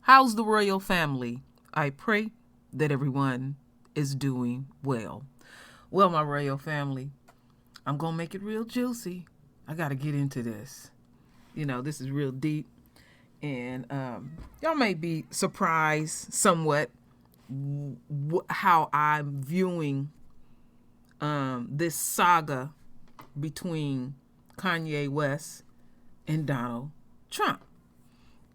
How's the royal family? I pray that everyone is doing well. Well, my royal family, I'm going to make it real juicy. I got to get into this. This is real deep. And y'all may be surprised somewhat how I'm viewing this saga between Kanye West and Donald Trump.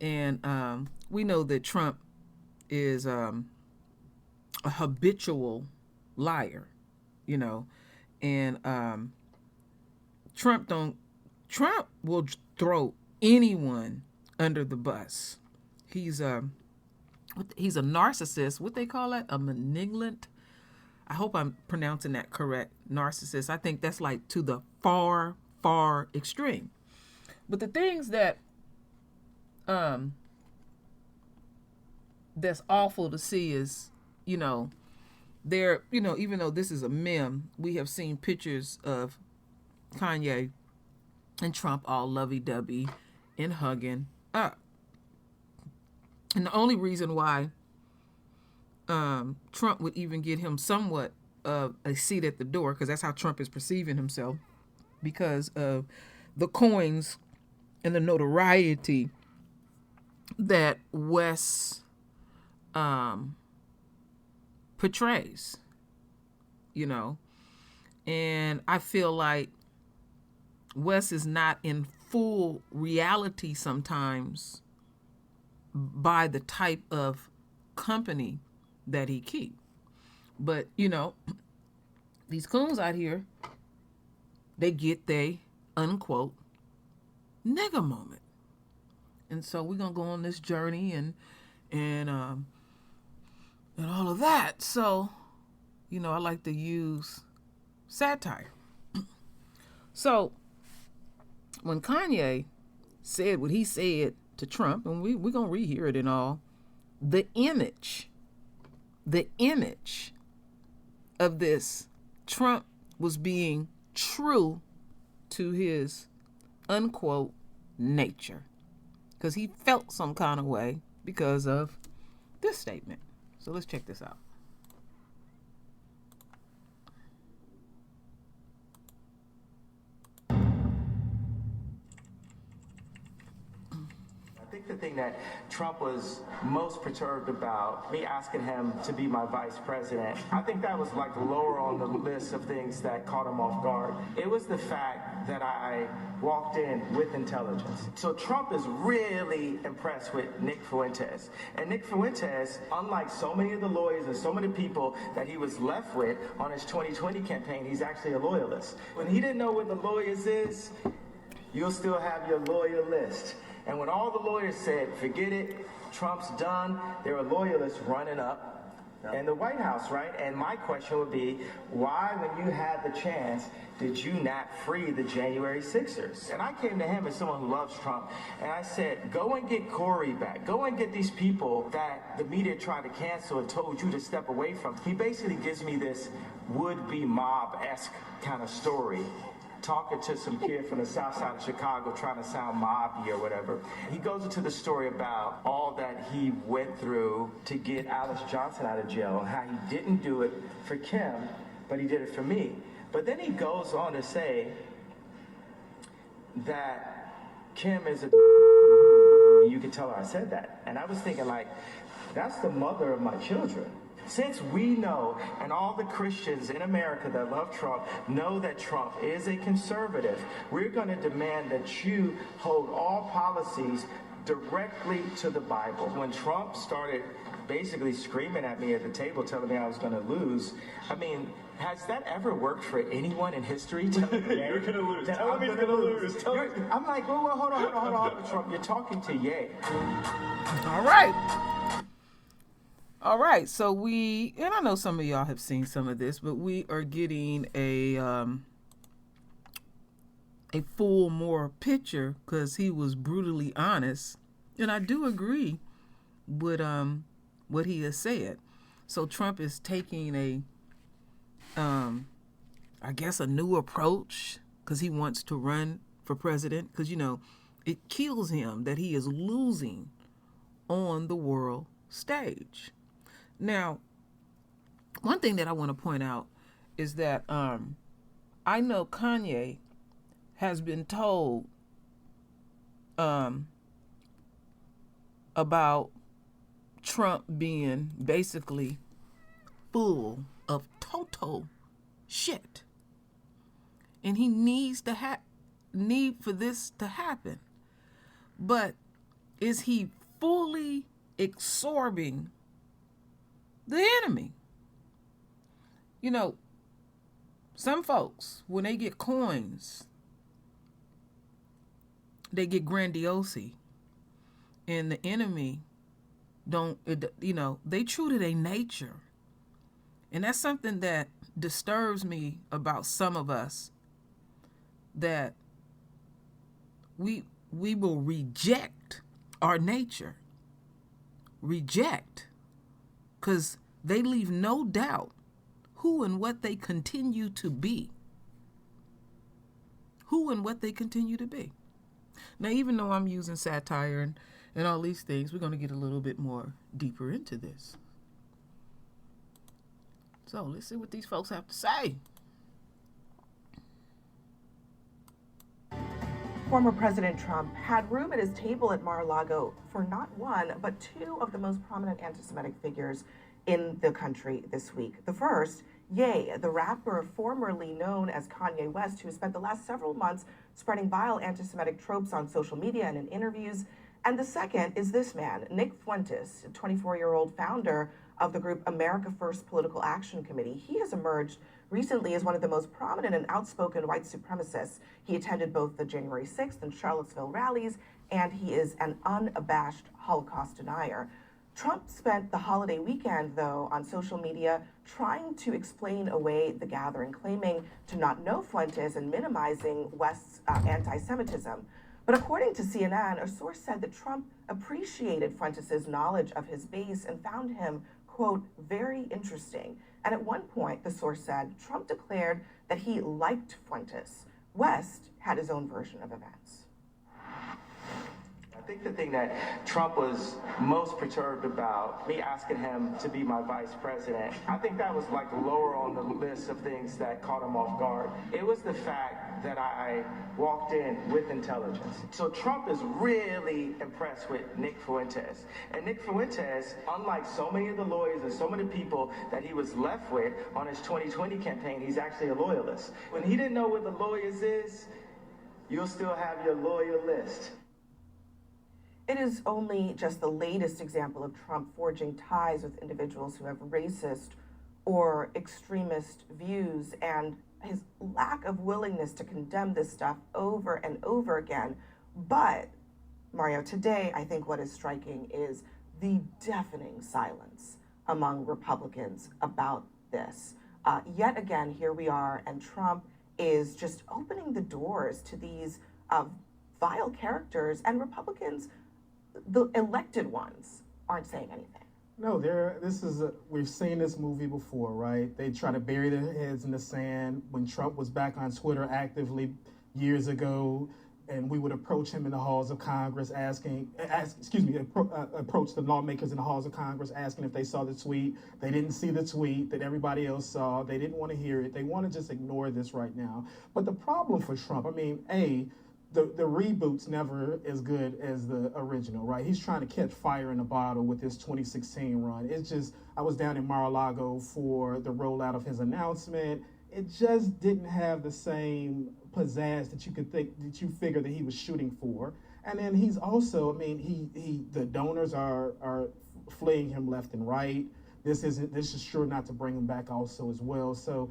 And we know that Trump is a habitual liar, and Trump will throw anyone under the bus. He's a narcissist. What they call that? A malignant. I hope I'm pronouncing that correct. Narcissist. I think that's like to the far, far extreme. But the things that that's awful to see is, even though this is a meme, we have seen pictures of Kanye and Trump all lovey-dovey and hugging up. And the only reason why Trump would even get him somewhat of a seat at the door, because that's how Trump is perceiving himself, because of the coins and the notoriety that West portrays, and I feel like West is not in full reality sometimes by the type of company that he keep. But these coons out here, they get they unquote nigga moment. And so we're gonna go on this journey and all of that. So, I like to use satire. So when Kanye said what he said to Trump, and we're gonna rehear it and all, the image of this, Trump was being true to his unquote nature, because he felt some kind of way because of this statement. So let's check this out. I think the thing that Trump was most perturbed about, me asking him to be my vice president, I think that was like lower on the list of things that caught him off guard. It was the fact that I walked in with intelligence. So Trump is really impressed with Nick Fuentes. And Nick Fuentes, unlike so many of the lawyers and so many people that he was left with on his 2020 campaign, he's actually a loyalist. When he didn't know what the lawyers is, you'll still have your lawyer list. And when all the lawyers said, forget it, Trump's done, there were loyalists running up in the White House, right? And my question would be, why, when you had the chance, did you not free the January 6ers? And I came to him as someone who loves Trump, and I said, go and get Corey back. Go and get these people that the media tried to cancel and told you to step away from. He basically gives me this would-be mob-esque kind of story, talking to some kid from the south side of Chicago trying to sound mobby or whatever. He goes into the story about all that he went through to get Alice Johnson out of jail and how he didn't do it for Kim, but he did it for me. But then he goes on to say that Kim is a you can tell her I said that. And I was thinking, like, that's the mother of my children. Since we know, and all the Christians in America that love Trump know that Trump is a conservative, we're going to demand that you hold all policies directly to the Bible. When Trump started basically screaming at me at the table, telling me I was going to lose, I mean, has that ever worked for anyone in history? You're going to lose. Tell him he's going to lose. I'm like, well, hold on, Trump. You're talking to Ye. All right, so and I know some of y'all have seen some of this, but we are getting a full more picture, because he was brutally honest, and I do agree with what he has said. So Trump is taking I guess a new approach, because he wants to run for president, because it kills him that he is losing on the world stage. Now, one thing that I want to point out is that I know Kanye has been told about Trump being basically full of total shit, and he needs to need for this to happen. But is he fully absorbing the enemy? You know, some folks, when they get coins, they get grandiosity, and the enemy they true to their nature. And that's something that disturbs me about some of us, that we will reject our nature. Reject. Because they leave no doubt who and what they continue to be. Who and what they continue to be. Now, even though I'm using satire and all these things, we're going to get a little bit more deeper into this. So let's see what these folks have to say. Former President Trump had room at his table at Mar-A-Lago for not one, but two of the most prominent anti-Semitic figures in the country this week. The first, Ye, the rapper formerly known as Kanye West, who has spent the last several months spreading vile anti-Semitic tropes on social media and in interviews. And the second is this man, Nick Fuentes, a 24-year-old founder of the group America First Political Action Committee. He has emerged recently as one of the most prominent and outspoken white supremacists. He attended both the January 6th and Charlottesville rallies, and he is an unabashed Holocaust denier. Trump spent the holiday weekend, though, on social media trying to explain away the gathering, claiming to not know Fuentes and minimizing West's anti-Semitism. But according to CNN, a source said that Trump appreciated Fuentes' knowledge of his base and found him, quote, very interesting. And at one point, the source said, Trump declared that he liked Fuentes. West had his own version of events. I think the thing that Trump was most perturbed about, me asking him to be my vice president, I think that was like lower on the list of things that caught him off guard. It was the fact that I walked in with intelligence. So Trump is really impressed with Nick Fuentes. And Nick Fuentes, unlike so many of the lawyers and so many people that he was left with on his 2020 campaign, he's actually a loyalist. When he didn't know what the lawyers is, you'll still have your lawyer list. It is only just the latest example of Trump forging ties with individuals who have racist or extremist views, and his lack of willingness to condemn this stuff over and over again. But, Mario, today I think what is striking is the deafening silence among Republicans about this. Yet again, here we are, and Trump is just opening the doors to these vile characters, and Republicans, the elected ones, aren't saying anything. No, we've seen this movie before, right? They try to bury their heads in the sand. When Trump was back on Twitter actively years ago, and we would approach him in the halls of Congress approach the lawmakers in the halls of Congress asking if they saw the tweet. They didn't see the tweet that everybody else saw. They didn't want to hear it. They want to just ignore this right now. But the problem for Trump, the reboot's never as good as the original, right? He's trying to catch fire in a bottle with his 2016 run. It's just, I was down in Mar-A-Lago for the rollout of his announcement. It just didn't have the same pizzazz that you figure that he was shooting for. And then he's also, the donors are fleeing him left and right. This is sure not to bring him back also as well. So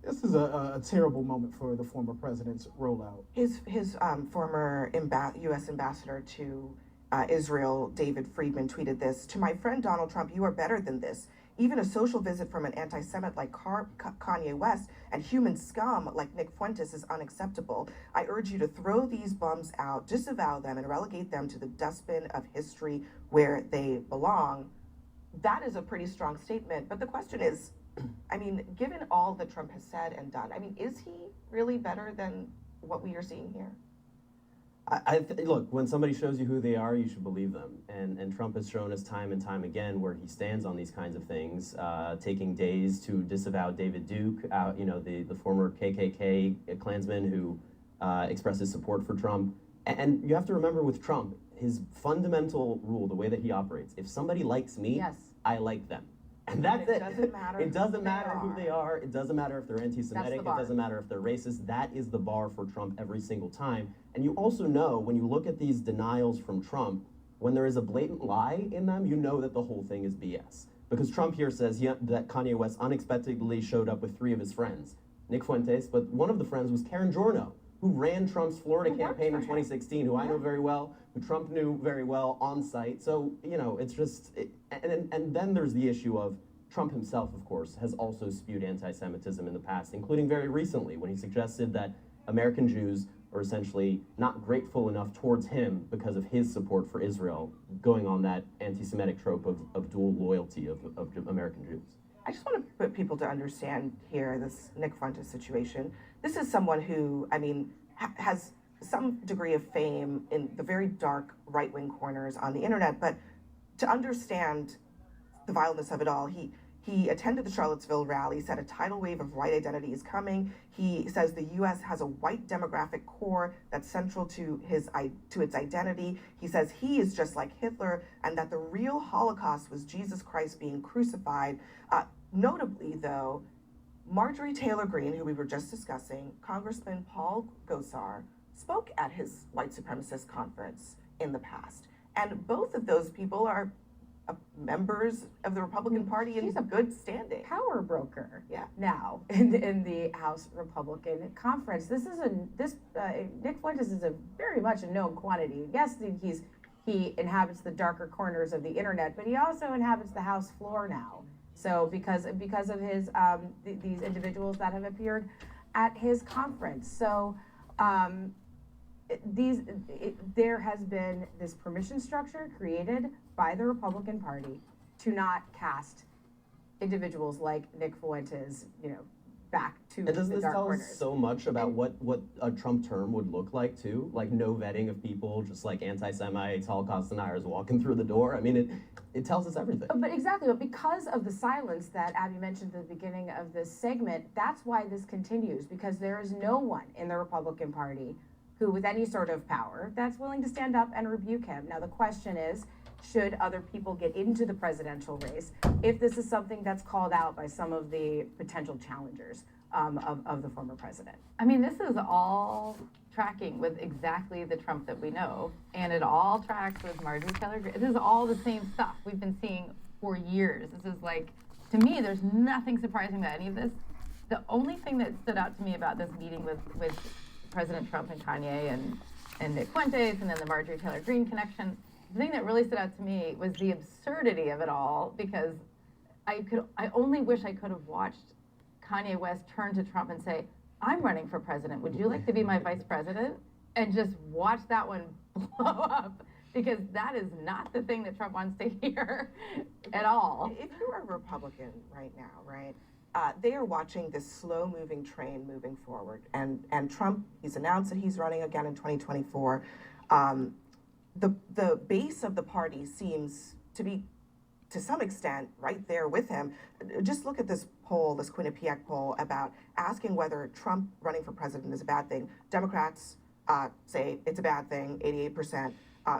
this is a terrible moment for the former president's rollout. His former U.S. ambassador to Israel, David Friedman, tweeted this: "To my friend Donald Trump, you are better than this. Even a social visit from an anti-Semite like Kanye West and human scum like Nick Fuentes is unacceptable. I urge you to throw these bums out, disavow them, and relegate them to the dustbin of history where they belong." That is a pretty strong statement. But the question is, given all that Trump has said and done, is he really better than what we are seeing here? Look, when somebody shows you who they are, you should believe them. And Trump has shown us time and time again where he stands on these kinds of things, taking days to disavow David Duke, the former KKK Klansman who expresses support for Trump. And you have to remember with Trump, his fundamental rule, the way that he operates, if somebody likes me, Yes. I like them. And that's it. Doesn't matter It doesn't matter who they are. It doesn't matter if they're anti-Semitic. It bar. doesn't matter if they're racist. That is the bar for Trump every single time. And you also know, when you look at these denials from Trump, when there is a blatant lie in them, you know that the whole thing is BS. Because Trump here says that Kanye West unexpectedly showed up with 3 of his friends. Nick Fuentes, but one of the friends was Karen Giorno, who ran Trump's Florida campaign in 2016, who I know very well, who Trump knew very well on site. So, it's just, and then there's the issue of Trump himself, of course, has also spewed anti-Semitism in the past, including very recently when he suggested that American Jews are essentially not grateful enough towards him because of his support for Israel, going on that anti-Semitic trope of dual loyalty of American Jews. I just want to put people to understand here this Nick Fuentes situation. This is someone who, has some degree of fame in the very dark right-wing corners on the internet, but to understand the vileness of it all, he attended the Charlottesville rally, said a tidal wave of white identity is coming. He says the U.S. has a white demographic core that's central to its identity. He says he is just like Hitler and that the real Holocaust was Jesus Christ being crucified. Notably, though, Marjorie Taylor Greene, who we were just discussing, Congressman Paul Gosar, spoke at his white supremacist conference in the past. And both of those people are members of the Republican Party in good standing. Power broker. Yeah. Now in the House Republican Conference, Nick Fuentes is a very much a known quantity. Yes, he inhabits the darker corners of the internet, but he also inhabits the House floor now. So because of his these individuals that have appeared at his conference, so. There has been this permission structure created by the Republican Party to not cast individuals like Nick Fuentes, back to And doesn't the this dark tell corners. us so much about what a Trump term would look like, too? Like, no vetting of people, just like anti-Semites, Holocaust deniers walking through the door. I mean, it tells us everything. But exactly, but because of the silence that Abby mentioned at the beginning of this segment, that's why this continues, because there is no one in the Republican Party who, with any sort of power, that's willing to stand up and rebuke him. Now, the question is, should other people get into the presidential race if this is something that's called out by some of the potential challengers of the former president? I mean, this is all tracking with exactly the Trump that we know, and it all tracks with Marjorie Taylor Greene. This is all the same stuff we've been seeing for years. This is like, to me, there's nothing surprising about any of this. The only thing that stood out to me about this meeting with President Trump and Kanye and Nick Fuentes and then the Marjorie Taylor Greene connection, the thing that really stood out to me was the absurdity of it all, because I only wish I could have watched Kanye West turn to Trump and say, I'm running for president. Would you like to be my vice president? And just watch that one blow up, because that is not the thing that Trump wants to hear at all. If you're a Republican right now, right, they are watching this slow-moving train moving forward. And Trump, he's announced that he's running again in 2024. The base of the party seems to be, to some extent, right there with him. Just look at this poll, this Quinnipiac poll, about asking whether Trump running for president is a bad thing. Democrats say it's a bad thing, 88%.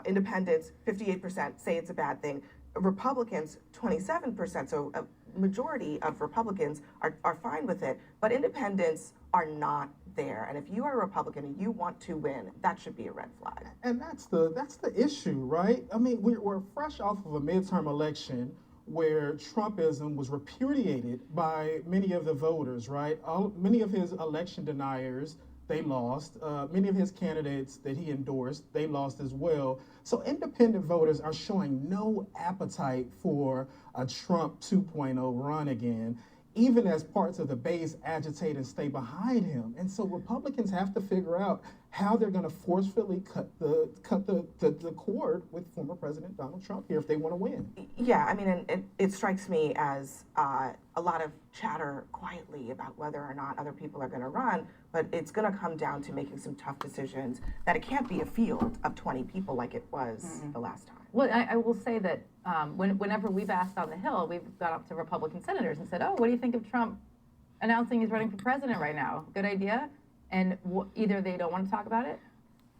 Independents, 58%, say it's a bad thing. Republicans, 27%. So a majority of Republicans are fine with it. But independents are not there. And if you are a Republican and you want to win, that should be a red flag. And that's the issue, right? I mean, we're fresh off of a midterm election where Trumpism was repudiated by many of the voters, right? Many of his election deniers, they lost. Many of his candidates that he endorsed, they lost as well. So independent voters are showing no appetite for a Trump 2.0 run again. even as parts of the base agitate and stay behind him. And so Republicans have to figure out how they're going to forcefully cut the cord with former President Donald Trump here if they want to win. Yeah, I mean, and it strikes me as a lot of chatter quietly about whether or not other people are going to run, but it's going to come down to making some tough decisions that it can't be a field of 20 people like it was the last time. Well, I will say that whenever we've asked on the Hill, we've gone up to Republican senators and said, oh, what do you think of Trump announcing he's running for president right now? Good idea? And either they don't want to talk about it,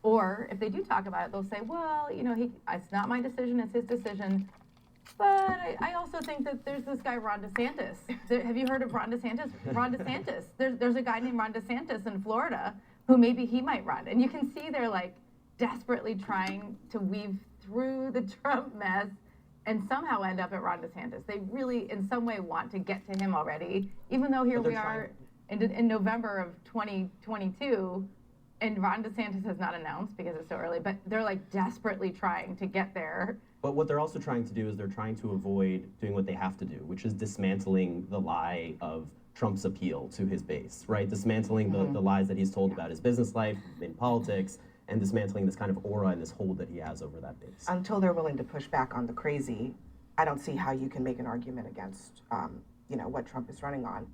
or if they do talk about it, they'll say, well, you know, it's not my decision, it's his decision. But I also think that there's this guy, Ron DeSantis. Have you heard of Ron DeSantis? Ron DeSantis. There's a guy named Ron DeSantis in Florida who maybe he might run. And you can see they're like desperately trying to weave through the Trump mess and somehow end up at Ron DeSantis. They really, in some way, want to get to him already, even though here we are in November of 2022, and Ron DeSantis has not announced because it's so early, but they're like desperately trying to get there. But what they're also trying to do is they're trying to avoid doing what they have to do, which is dismantling the lie of Trump's appeal to his base, right? Dismantling the lies that he's told about his business life, in politics, and dismantling this kind of aura and this hold that he has over that base. Until they're willing to push back on the crazy, I don't see how you can make an argument against, what Trump is running on.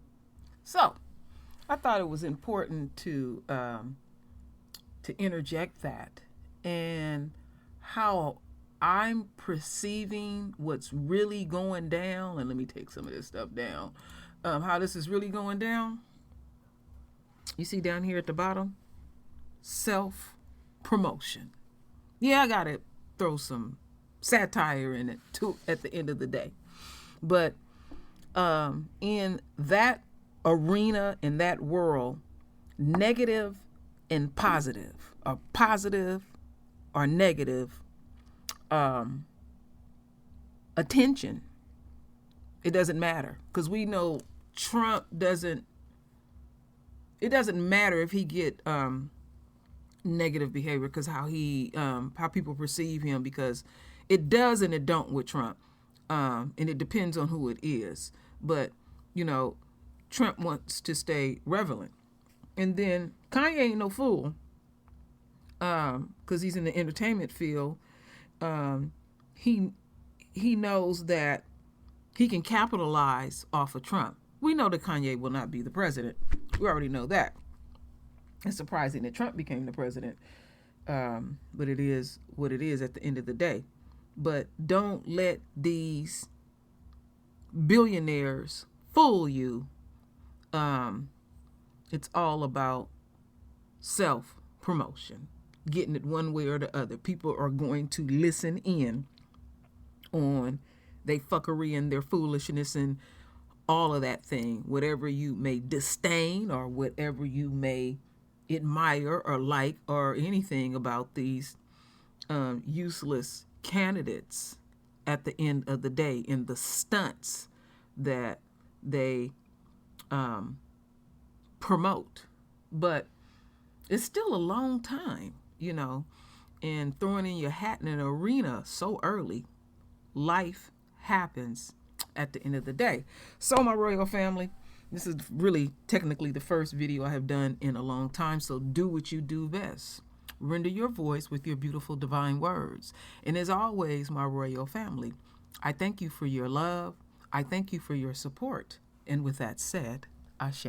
So, I thought it was important to interject that and how I'm perceiving what's really going down. And let me take some of this stuff down. How this is really going down. You see down here at the bottom, self-promotion. Yeah, I gotta throw some satire in it too at the end of the day. But in that arena, in that world, negative and positive or negative attention, it doesn't matter, because we know Trump doesn't matter if he get negative behavior, because how people perceive him, because it does and it don't with Trump, and it depends on who it is. But Trump wants to stay relevant. And then Kanye ain't no fool, because he's in the entertainment field. He knows that he can capitalize off of Trump. We know that Kanye will not be the president. We already know that. It's surprising that Trump became the president, but it is what it is at the end of the day. But don't let these billionaires fool you. It's all about self-promotion, getting it one way or the other. People are going to listen in on their fuckery and their foolishness and all of that thing, whatever you may disdain or whatever you may admire or like or anything about these useless candidates at the end of the day, in the stunts that they promote. But it's still a long time, and throwing in your hat in an arena so early, life happens at the end of the day. So my royal family, this is really technically the first video I have done in a long time, so do what you do best. Render your voice with your beautiful divine words. And as always, my royal family, I thank you for your love. I thank you for your support. And with that said, Ashe.